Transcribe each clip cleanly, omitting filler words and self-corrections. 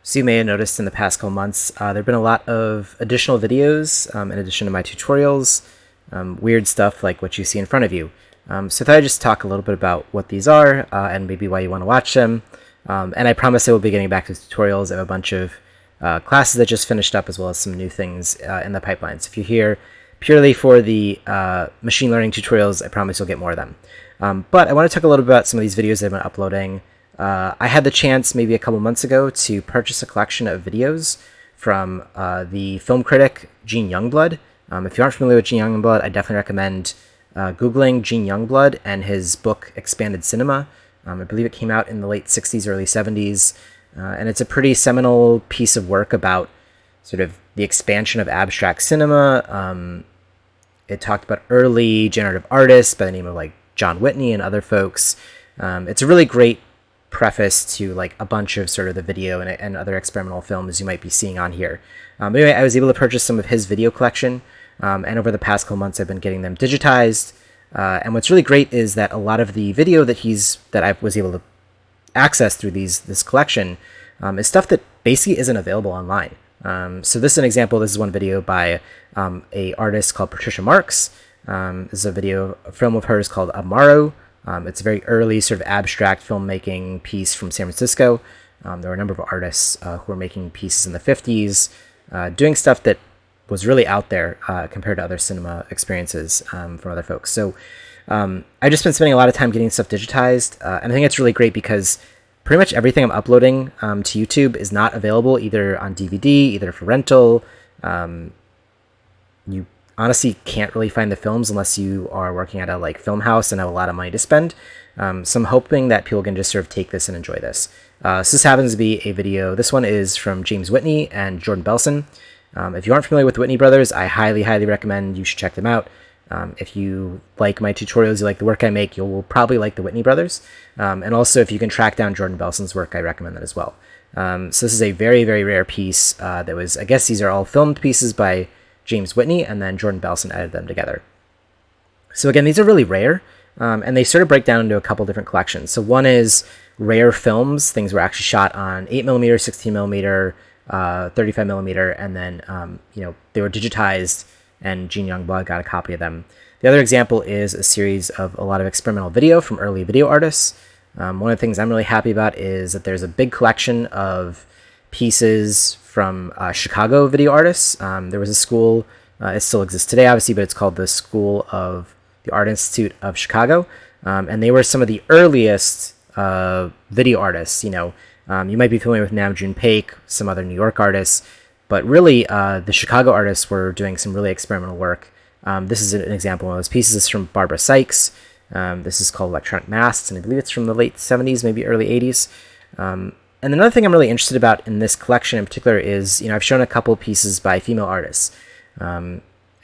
So you may have noticed in the past couple months, there have been a lot of additional videos in addition to my tutorials, weird stuff like what you see in front of you. So I thought I'd just talk a little bit about what these are and maybe why you want to watch them. And I promise I will be getting back to tutorials. I have a bunch of classes that just finished up as well as some new things in the pipeline. So if you're here purely for the machine learning tutorials, I promise you'll get more of them. But I want to talk a little bit about some of these videos that I've been uploading. I had the chance maybe a couple months ago to purchase a collection of videos from the film critic Gene Youngblood. If you aren't familiar with Gene Youngblood, I definitely recommend Googling Gene Youngblood and his book Expanded Cinema. I believe it came out in the late 60s, early 70s, and it's a pretty seminal piece of work about sort of the expansion of abstract cinema. It talked about early generative artists by the name of like John Whitney and other folks. It's a really great preface to like a bunch of sort of the video and other experimental films you might be seeing on here. But anyway, I was able to purchase some of his video collection, and over the past couple months I've been getting them digitized. And what's really great is that a lot of the video that I was able to access through this collection is stuff that basically isn't available online. So this is an example. This is one video by a artist called Patricia Marks. This is a film of hers called Amaro. It's a very early sort of abstract filmmaking piece from San Francisco. There were a number of artists who were making pieces in the 50s, doing stuff that was really out there compared to other cinema experiences from other folks. So I've just been spending a lot of time getting stuff digitized, and I think it's really great because pretty much everything I'm uploading to YouTube is not available either on DVD, either for rental. You honestly can't really find the films unless you are working at a like film house and have a lot of money to spend. So I'm hoping that people can just sort of take this and enjoy this. So this happens to be a video. This one is from James Whitney and Jordan Belson. If you aren't familiar with the Whitney brothers, I highly, highly recommend you should check them out. If you like my tutorials, you like the work I make, you will probably like the Whitney brothers. And also, if you can track down Jordan Belson's work, I recommend that as well. So this is a very, very rare piece that was, I guess these are all filmed pieces by James Whitney, and then Jordan Belson edited them together. So again, these are really rare, and they sort of break down into a couple different collections. So one is rare films, things were actually shot on 8mm, 16mm, 35mm, and then they were digitized, and Gene Youngblood got a copy of them. The other example is a series of a lot of experimental video from early video artists. One of the things I'm really happy about is that there's a big collection of pieces from Chicago video artists. There was a school, it still exists today obviously, but it's called the School of the Art Institute of Chicago, and they were some of the earliest video artists. You might be familiar with Nam June Paik, some other New York artists, but really the Chicago artists were doing some really experimental work. This is an example of those pieces. This is from Barbara Sykes. This is called Electronic Masks, and I believe it's from the late 70s, maybe early 80s. And another thing I'm really interested about in this collection in particular is, I've shown a couple pieces by female artists.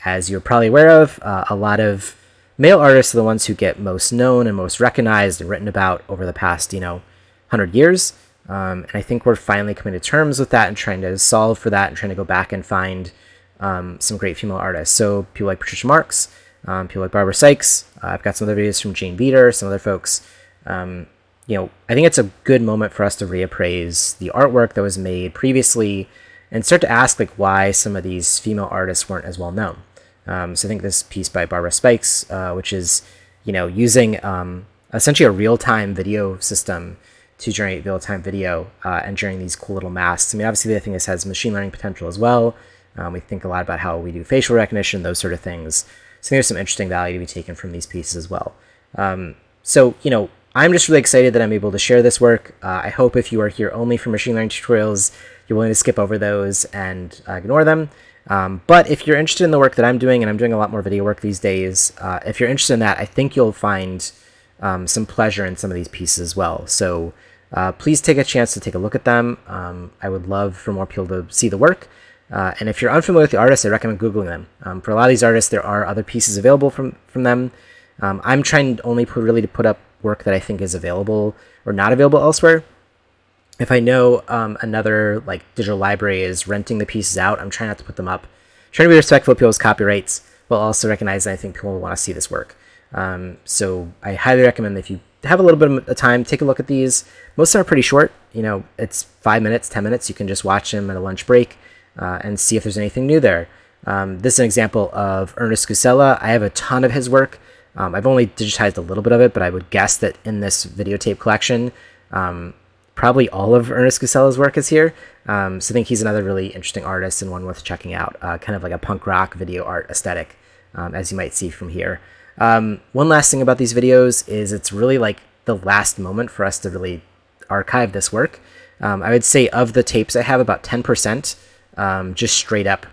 As you're probably aware of, a lot of male artists are the ones who get most known and most recognized and written about over the past, 100 years. And I think we're finally coming to terms with that and trying to solve for that and trying to go back and find some great female artists. So people like Patricia Marks, people like Barbara Sykes. I've got some other videos from Jane Beater, some other folks. I think it's a good moment for us to reappraise the artwork that was made previously and start to ask why some of these female artists weren't as well known. So I think this piece by Barbara Sykes, which is, using essentially a real-time video system to generate real-time video and generating these cool little masks. I mean, obviously, I think this has machine learning potential as well. We think a lot about how we do facial recognition, those sort of things. So I think there's some interesting value to be taken from these pieces as well. I'm just really excited that I'm able to share this work. I hope if you are here only for machine learning tutorials, you're willing to skip over those and ignore them. But if you're interested in the work that I'm doing, and I'm doing a lot more video work these days, if you're interested in that, I think you'll find some pleasure in some of these pieces as well. So please take a chance to take a look at them. I would love for more people to see the work. And if you're unfamiliar with the artists, I recommend Googling them. For a lot of these artists, there are other pieces available from them. I'm trying only to put up work that I think is available or not available elsewhere. If I know another digital library is renting the pieces out, I'm trying not to put them up. I'm trying to be respectful of people's copyrights, while also recognizing I think people will want to see this work. So I highly recommend that if you have a little bit of time, take a look at these. Most of them are pretty short. you know, it's 5 minutes, 10 minutes. You can just watch them at a lunch break and see if there's anything new there. This is an example of Ernest Castella. I have a ton of his work. I've only digitized a little bit of it, but I would guess that in this videotape collection, probably all of Ernest Castella's work is here. So I think he's another really interesting artist and one worth checking out, kind of like a punk rock video art aesthetic, as you might see from here. One last thing about these videos is it's really like the last moment for us to really archive this work. I would say of the tapes I have, about 10% just straight up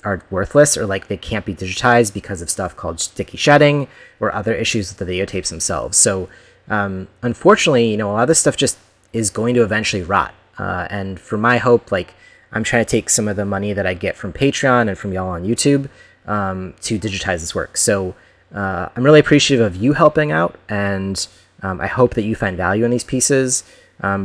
are worthless, or like they can't be digitized because of stuff called sticky shedding or other issues with the videotapes themselves. So unfortunately, you know, a lot of this stuff just is going to eventually rot. And for my hope, like I'm trying to take some of the money that I get from Patreon and from y'all on YouTube to digitize this work. So I'm really appreciative of you helping out, and I hope that you find value in these pieces.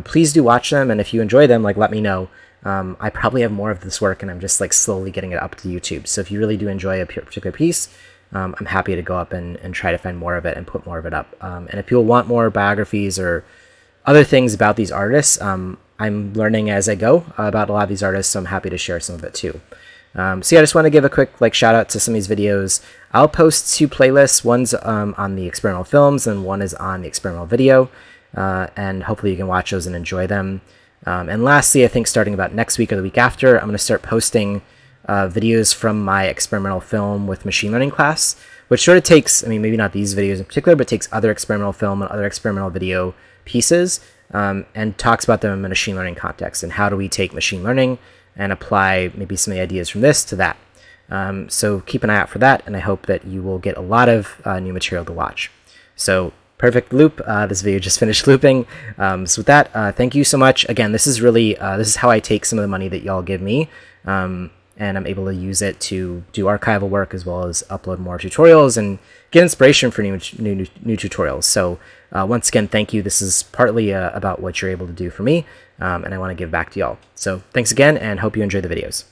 Please do watch them, and if you enjoy them, like let me know. I probably have more of this work, and I'm just like slowly getting it up to YouTube. So if you really do enjoy a particular piece, I'm happy to go up and try to find more of it and put more of it up. And if people want more biographies or other things about these artists, I'm learning as I go about a lot of these artists, so I'm happy to share some of it too. So yeah, I just want to give a quick like shout out to some of these videos. I'll post 2 playlists. One's on the experimental films, and one is on the experimental video. And hopefully you can watch those and enjoy them. And lastly, I think starting about next week or the week after, I'm going to start posting videos from my experimental film with machine learning class, which sort of takes, I mean, maybe not these videos in particular, but takes other experimental film and other experimental video pieces and talks about them in a machine learning context, and how do we take machine learning and apply maybe some of the ideas from this to that. So keep an eye out for that, and I hope that you will get a lot of new material to watch. So perfect loop. This video just finished looping. So with that, thank you so much. Again, this is really, this is how I take some of the money that y'all give me, and I'm able to use it to do archival work as well as upload more tutorials and get inspiration for new tutorials. So once again, thank you. This is partly about what you're able to do for me, and I want to give back to y'all. So thanks again, and hope you enjoy the videos.